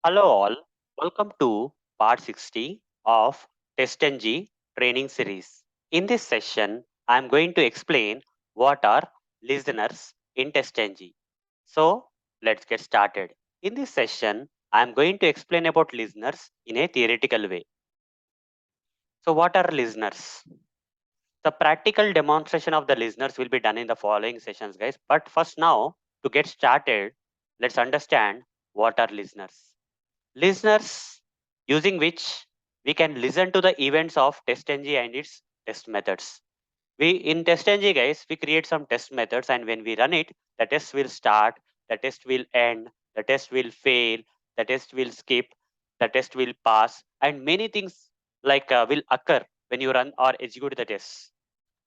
Hello all, welcome to part 60 of TestNG training series. In this session, I am going to explain what are listeners in TestNG. So let's get started. In this session, I am going to explain about listeners in a theoretical way. So what are listeners? The practical demonstration of the listeners will be done in the following sessions, guys. But first now, to get started, let's understand what are listeners. Listeners using which we can listen to the events of TestNG and its test methods. We in TestNG, guys, we create some test methods, and when we run it, the test will start, the test will end, the test will fail, the test will skip, the test will pass, and many things will occur when you run or execute the test.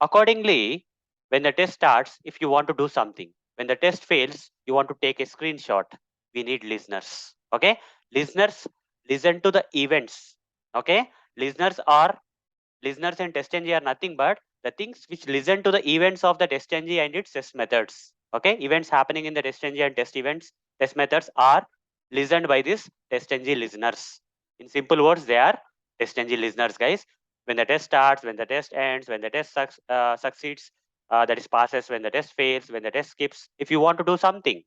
Accordingly, when the test starts, if you want to do something, when the test fails, you want to take a screenshot, we need listeners. Okay. Listeners listen to the events. Okay. Listeners and TestNG are nothing but the things which listen to the events of the TestNG and its test methods. Okay. Events happening in the TestNG and test methods are listened by these TestNG listeners. In simple words, they are TestNG listeners, guys. When the test starts, when the test ends, when the test succeeds, that is passes, when the test fails, when the test skips. If you want to do something,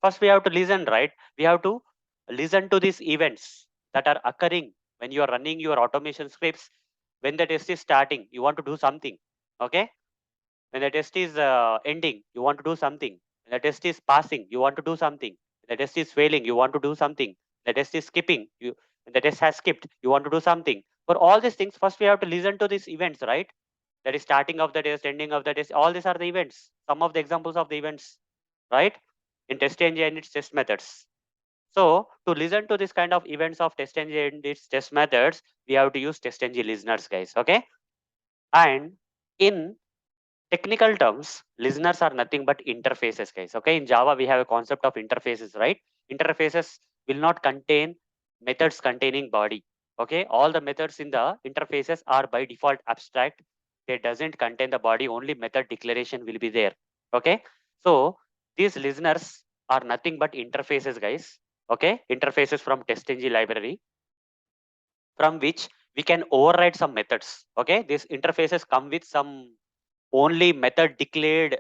first we have to listen, right? We have to listen to these events that are occurring when you are running your automation scripts. When the test is starting, you want to do something. Okay. When the test is ending, you want to do something. When the test is passing, you want to do something. When the test is failing, you want to do something. The test is skipping, when the test has skipped, you want to do something. For all these things, first we have to listen to these events, right? That is starting of the test, ending of the test. All these are the events. Some of the examples of the events, right? In TestNG and its test methods. So to listen to this kind of events of TestNG and its test methods, we have to use TestNG listeners, guys. Okay. And in technical terms, listeners are nothing but interfaces, guys. Okay. In Java, we have a concept of interfaces, right? Interfaces will not contain methods containing body. Okay. All the methods in the interfaces are by default abstract. They doesn't contain the body. Only method declaration will be there. Okay. So these listeners are nothing but interfaces, guys. Okay. Interfaces from TestNG library from which we can override some methods. Okay. These interfaces come with some only method defined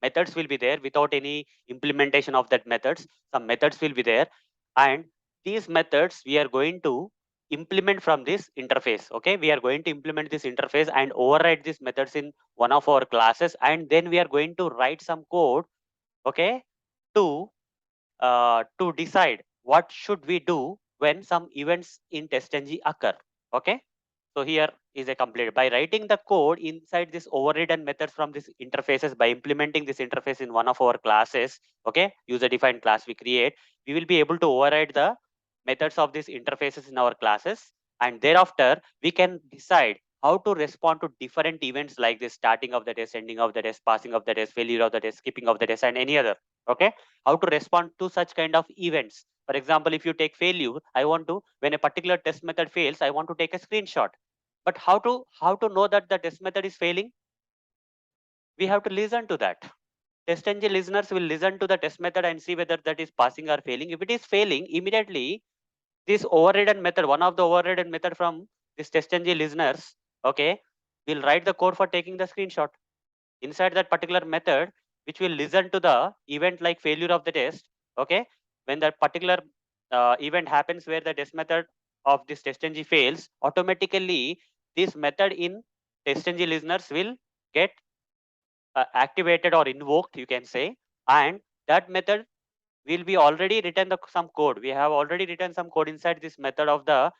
methods will be there without any implementation of that methods. Some methods will be there, and these methods we are going to implement from this interface. Okay, we are going to implement this interface and override these methods in one of our classes, and then we are going to write some code. Okay, to to decide what should we do when some events in TestNG occur. Okay, so here is a complete by writing the code inside this overridden methods from this interfaces. By implementing this interface in one of our classes, okay, user defined class we create, we will be able to override the methods of these interfaces in our classes, and thereafter we can decide how to respond to different events like this: starting of the test, ending of the test, passing of the test, failure of the test, skipping of the test, and any other. Okay, how to respond to such kind of events. For example, if you take failure, I want to, when a particular test method fails, I want to take a screenshot. But how to know that the test method is failing? We have to listen to that. TestNG listeners will listen to the test method and see whether that is passing or failing. If it is failing, immediately this overridden method, one of the overridden method from this TestNG listeners, okay, will write the code for taking the screenshot. Inside that particular method, which will listen to the event like failure of the test. Okay, when that particular event happens where the test method of this TestNG fails, automatically this method in TestNG listeners will get activated or invoked, you can say, and that method will be already written some code. We have already written some code inside this method of the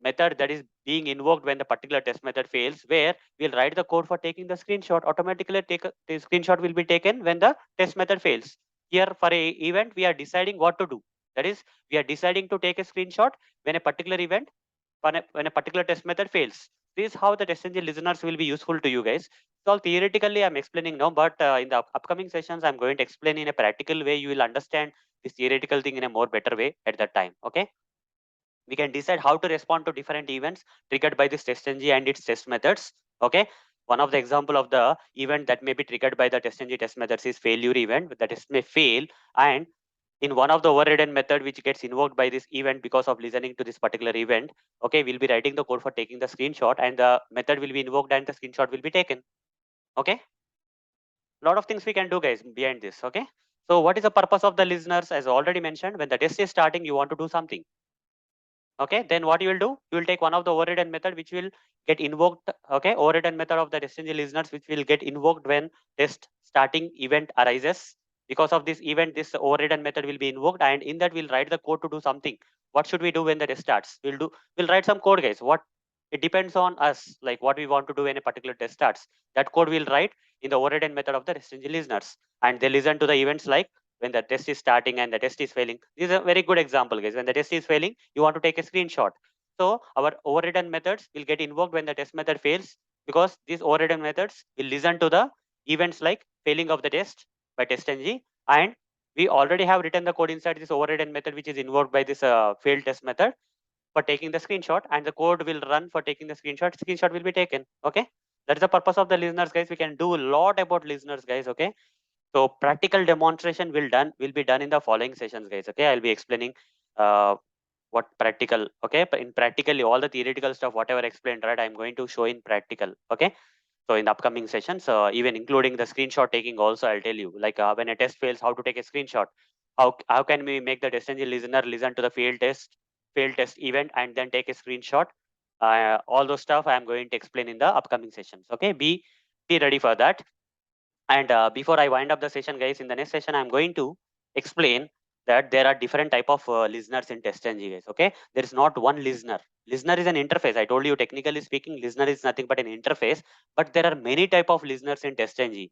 method that is being invoked when the particular test method fails, where we'll write the code for taking the screenshot. Automatically the screenshot will be taken when the test method fails. Here for a event, we are deciding what to do. That is, we are deciding to take a screenshot when a particular event, when a particular test method fails. This is how the test engine listeners will be useful to you guys. So theoretically, I'm explaining now, but in the upcoming sessions, I'm going to explain in a practical way. You will understand this theoretical thing in a more better way at that time. Okay, we can decide how to respond to different events triggered by this TestNG and its test methods. Okay, one of the example of the event that may be triggered by the TestNG test methods is failure event. That is may fail, and in one of the overridden method which gets invoked by this event because of listening to this particular event, okay, we'll be writing the code for taking the screenshot, and the method will be invoked and the screenshot will be taken. Okay, lot of things we can do, guys, behind this. Okay, so what is the purpose of the listeners? As already mentioned, when the test is starting, you want to do something. Okay, then what you will do, you will take one of the overridden method which will get invoked. Okay, overridden method of the TestNG listeners which will get invoked when test starting event arises. Because of this event, this overridden method will be invoked, and in that we'll write the code to do something. What should we do when the test starts? We'll write some code, guys. What, it depends on us, like what we want to do when a particular test starts. That code we'll write in the overridden method of the TestNG listeners, and they listen to the events like when the test is starting and the test is failing. This is a very good example, guys. When the test is failing, you want to take a screenshot. So our overridden methods will get invoked when the test method fails, because these overridden methods will listen to the events like failing of the test by TestNG, and we already have written the code inside this overridden method which is invoked by this failed test method for taking the screenshot, and the code will run for taking the screenshot. Screenshot will be taken. Okay, that is the purpose of the listeners, guys. We can do a lot about listeners, guys. Okay, so practical demonstration will be done in the following sessions, guys. Okay, I'll be explaining uh, what practical. Okay, but in practically all the theoretical stuff, whatever explained, right, I'm going to show in practical. Okay, so in the upcoming sessions, even including the screenshot taking also, I'll tell you, like when a test fails, how to take a screenshot. How can we make the TestNG listener listen to the failed test event and then take a screenshot? All those stuff I'm going to explain in the upcoming sessions. Okay, be ready for that. And before I wind up the session, guys, in the next session, I'm going to explain that there are different type of listeners in TestNG, guys. Okay, there is not one listener. Listener is an interface. I told you, technically speaking, listener is nothing but an interface. But there are many type of listeners in TestNG.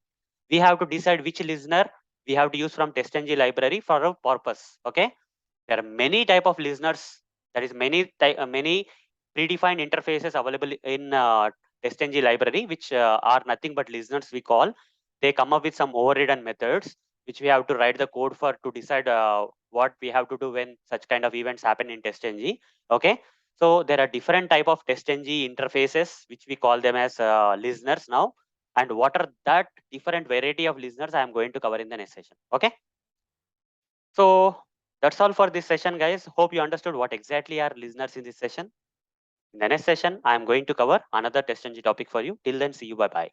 We have to decide which listener we have to use from TestNG library for a purpose. Okay, there are many type of listeners. That is many predefined interfaces available in TestNG library, which are nothing but listeners we call. They come up with some overridden methods which we have to write the code for to decide what we have to do when such kind of events happen in TestNG. Okay, so there are different type of TestNG interfaces which we call them as listeners now. And what are that different variety of listeners I am going to cover in the next session. Okay. So that's all for this session, guys. Hope you understood what exactly are listeners in this session. In the next session, I am going to cover another TestNG topic for you. Till then, see you. Bye bye.